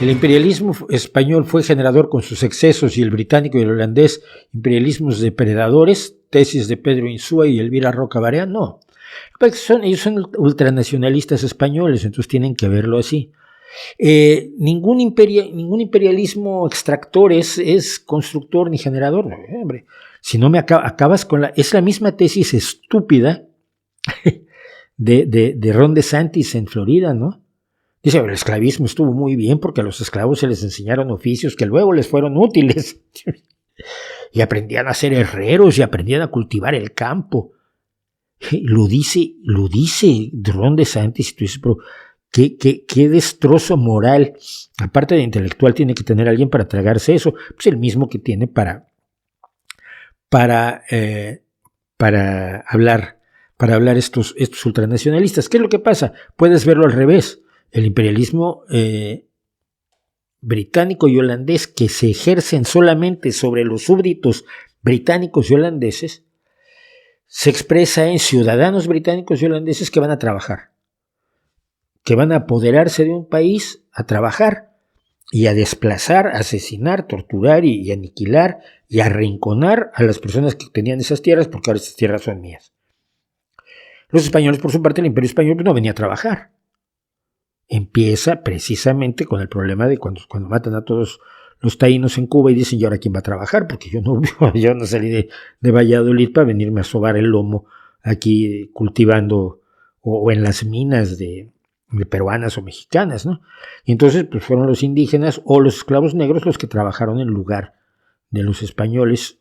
El imperialismo español fue generador con sus excesos y el británico y el holandés imperialismos depredadores, tesis de Pedro Insúa y Elvira Roca Barea, no. Ellos son ultranacionalistas españoles, entonces tienen que verlo así. Ningún imperialismo extractor es constructor ni generador, hombre. Si no me acabas con es la misma tesis estúpida de Ron DeSantis en Florida, ¿no? Dice, el esclavismo estuvo muy bien porque a los esclavos se les enseñaron oficios que luego les fueron útiles. Y aprendían a ser herreros y aprendían a cultivar el campo. Lo dice Ron DeSantis y tú dices, pero qué destrozo moral, aparte de intelectual, tiene que tener alguien para tragarse eso, pues el mismo que tiene para hablar estos ultranacionalistas. ¿Qué es lo que pasa? Puedes verlo al revés. El imperialismo británico y holandés que se ejercen solamente sobre los súbditos británicos y holandeses se expresa en ciudadanos británicos y holandeses que van a trabajar, que van a apoderarse de un país a trabajar y a desplazar, asesinar, torturar y aniquilar y arrinconar a las personas que tenían esas tierras, porque ahora esas tierras son mías. Los españoles, por su parte, el imperio español no venía a trabajar. Empieza precisamente con el problema de cuando matan a todos los taínos en Cuba y dicen, ¿y ahora quién va a trabajar? Porque yo no salí de Valladolid para venirme a sobar el lomo aquí cultivando o en las minas de peruanas o mexicanas, ¿no? Y entonces pues fueron los indígenas o los esclavos negros los que trabajaron en lugar de los españoles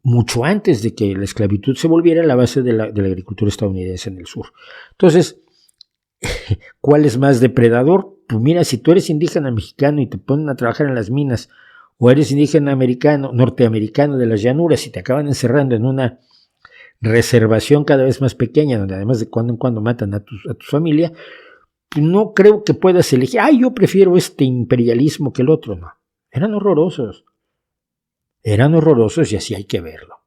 mucho antes de que la esclavitud se volviera la base de la agricultura estadounidense en el sur. Entonces, ¿cuál es más depredador? Pues mira, si tú eres indígena mexicano y te ponen a trabajar en las minas, o eres indígena norteamericano de las llanuras y te acaban encerrando en una reservación cada vez más pequeña, donde además de cuando en cuando matan a tu familia, pues no creo que puedas elegir, yo prefiero este imperialismo que el otro, no. Eran horrorosos y así hay que verlo.